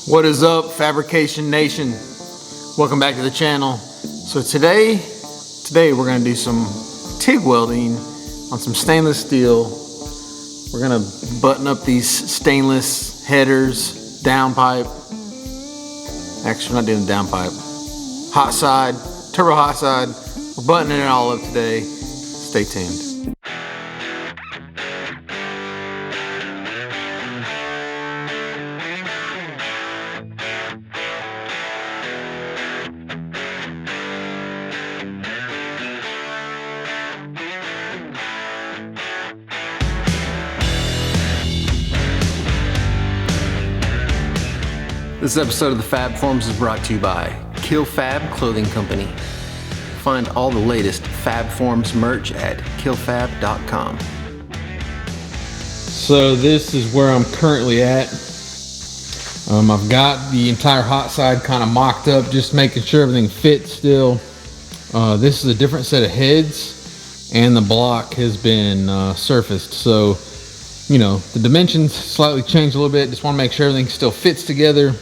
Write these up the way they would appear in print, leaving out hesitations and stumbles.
What is up, Fabrication Nation? Welcome back to the channel. So today we're gonna do some TIG welding on some stainless steel. We're gonna button up these stainless headers, downpipe. Actually, we're not doing the downpipe. Hot side, turbo hot side. We're buttoning it all up today. Stay tuned. This episode of the Fab Forums is brought to you by Fab Clothing Company. Find all the latest Fab Forums merch at killfab.com. So this is where I'm currently at. I've got the entire hot side kind of mocked up, just making sure everything fits still. This is a different set of heads, and the block has been surfaced. So, you know, the dimensions slightly changed a little bit. Just want to make sure everything still fits together.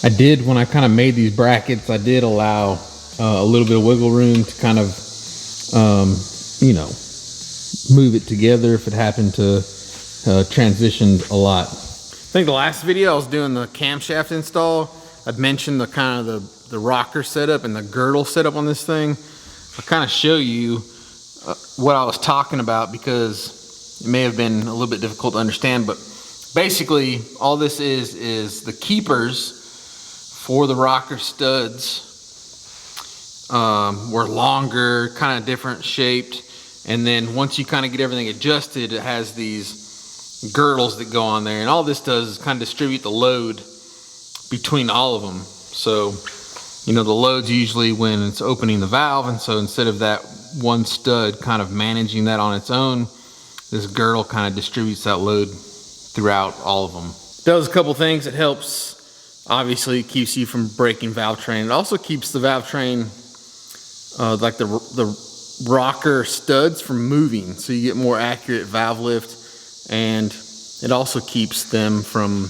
I did, when I kind of made these brackets, I did allow a little bit of wiggle room to kind of, you know, move it together if it happened to transition a lot. I think the last video I was doing the camshaft install, I'd mentioned the kind of the rocker setup and the girdle setup on this thing. I'll kind of show you what I was talking about because it may have been a little bit difficult to understand, but basically all this is the keepers for the rocker studs were longer, kind of different shaped, and then once you kind of get everything adjusted, it has these girdles that go on there, and all this does is kind of distribute the load between all of them. So, you know, the load's usually when it's opening the valve, and so instead of that one stud kind of managing that on its own, this girdle kind of distributes that load throughout all of them. Does a couple things. It helps. Obviously, it keeps you from breaking valve train. It also keeps the valve train, like the rocker studs, from moving, so you get more accurate valve lift, and it also keeps them from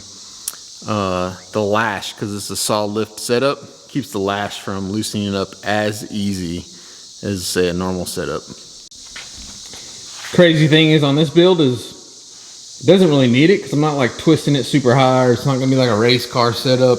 the lash, because it's a solid lift setup. Keeps the lash from loosening up as easy as, say, a normal setup. Crazy thing is on this build is it doesn't really need it because I'm not like twisting it super high, or it's not gonna be like a race car setup.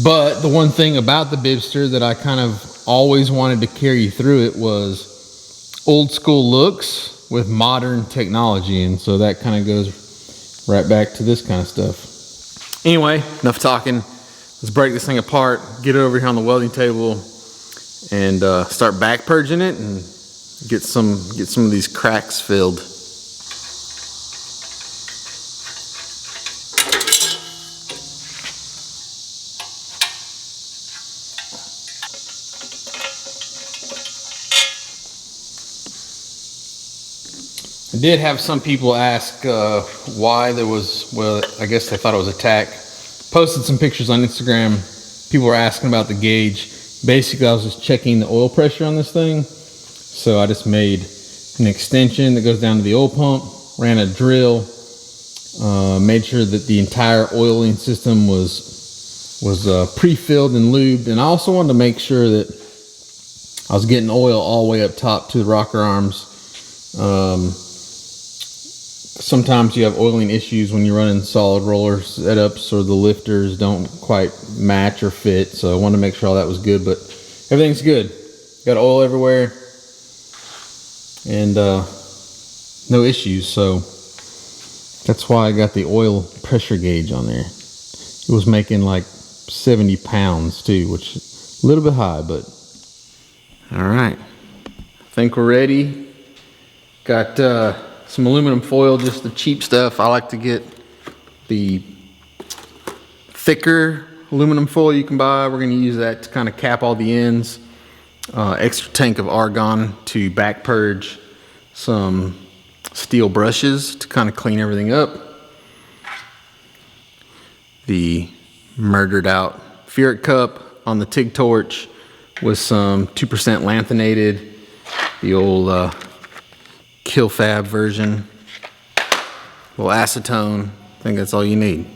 But the one thing about the Bibster that I kind of always wanted to carry you through it was old school looks with modern technology, and so that kind of goes right back to this kind of stuff. Anyway, enough talking. Let's break this thing apart, get it over here on the welding table, and start back purging it and get some of these cracks filled. I did have some people ask why there was, well, I guess they thought it was a tack. Posted some pictures on Instagram. People were asking about the gauge. Basically, I was just checking the oil pressure on this thing. So I just made an extension that goes down to the oil pump, ran a drill, made sure that the entire oiling system was pre-filled and lubed. And I also wanted to make sure that I was getting oil all the way up top to the rocker arms. Sometimes you have oiling issues when you're running solid roller setups, or the lifters don't quite match or fit. So I wanted to make sure all that was good, but everything's good. Got oil everywhere and no issues. So that's why I got the oil pressure gauge on there. It was making like 70 pounds too, which is a little bit high, but all right. I think we're ready. Got some aluminum foil, just the cheap stuff. I like to get the thicker aluminum foil you can buy. We're going to use that to kind of cap all the ends. Extra tank of argon to back purge. Some steel brushes to kind of clean everything up. The murdered out ferric cup on the TIG torch with some 2% lanthanated. The old Fab version, a little acetone. I think that's all you need.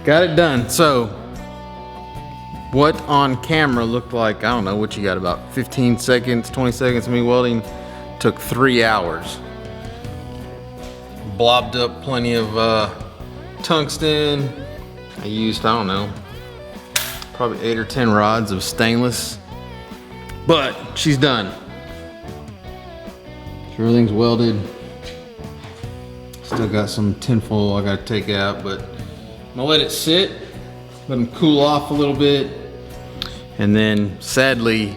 got it done. So what on camera looked like, I don't know what you got, about 15 seconds, 20 seconds of me welding, took 3 hours. Blobbed up plenty of tungsten. I used, I don't know, probably 8 or 10 rods of stainless, but she's done. So everything's welded. Still got some tinfoil I gotta take out, but I'm gonna let it sit, let them cool off a little bit. And then sadly,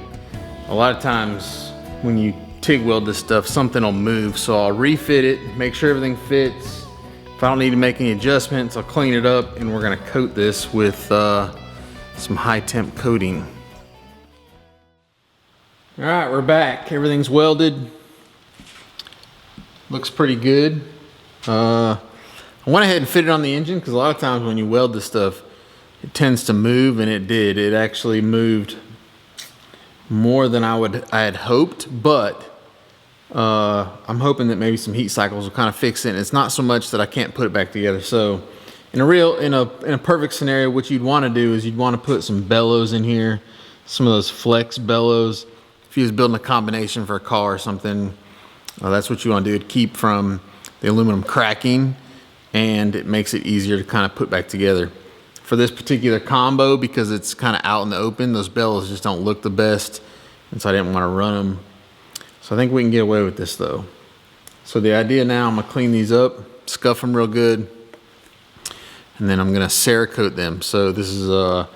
a lot of times when you TIG weld this stuff, something will move. So I'll refit it, make sure everything fits. If I don't need to make any adjustments, I'll clean it up, and we're gonna coat this with some high temp coating. All right, we're back. Everything's welded. Looks pretty good. I went ahead and fit it on the engine because a lot of times when you weld this stuff, it tends to move, and it did. It actually moved more than I had hoped, but I'm hoping that maybe some heat cycles will kind of fix it. And it's not so much that I can't put it back together. So in a perfect scenario, what you'd want to do is you'd want to put some bellows in here, some of those flex bellows. If you was building a combination for a car or something, that's what you want to do to keep from the aluminum cracking, and it makes it easier to kind of put back together. For this particular combo, because it's kind of out in the open, those bellows just don't look the best, and so I didn't want to run them. So I think we can get away with this though. So the idea now, I'm gonna clean these up, scuff them real good, and then I'm gonna Cerakote them. So this is the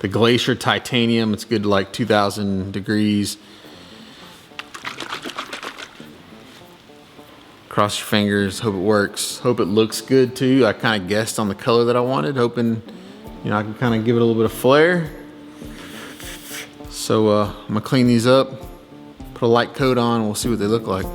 Glacier titanium. It's good to like 2,000 degrees. Cross your fingers, hope it works. Hope it looks good too. I kind of guessed on the color that I wanted, hoping, you know, I can kind of give it a little bit of flair. So I'm gonna clean these up, put a light coat on, and we'll see what they look like.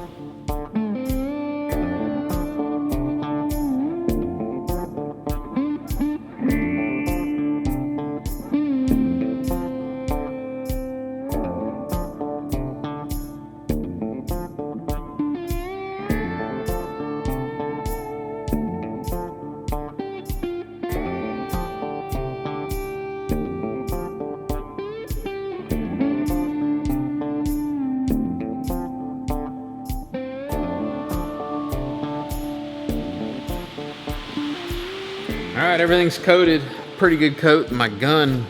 All right, everything's coated. Pretty good coat. My gun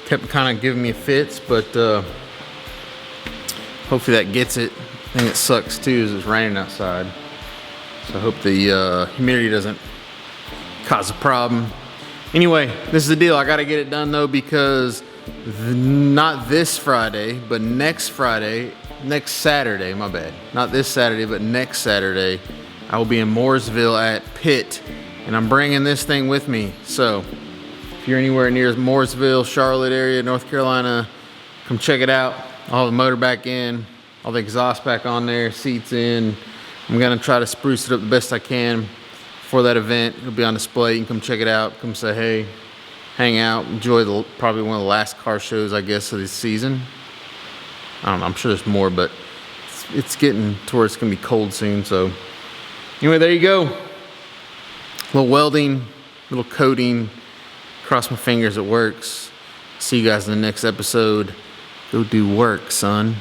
kept kind of giving me fits, but hopefully that gets it. The thing that sucks too is it's raining outside. So I hope the humidity doesn't cause a problem. Anyway, this is the deal. I gotta get it done though, because not this Friday, but next Saturday, my bad. Not this Saturday, but next Saturday, I will be in Mooresville at Pitt. And I'm bringing this thing with me. So if you're anywhere near Mooresville, Charlotte area, North Carolina, come check it out. I'll have the motor back in, all the exhaust back on there, seats in. I'm gonna try to spruce it up the best I can for that event. It'll be on display. You can come check it out, come say hey, hang out, enjoy probably one of the last car shows, I guess, of this season. I don't know, I'm sure there's more, but it's getting to where it's gonna be cold soon. So anyway, there you go. Little welding, little coating. Cross my fingers it works. See you guys in the next episode. Go do work, son.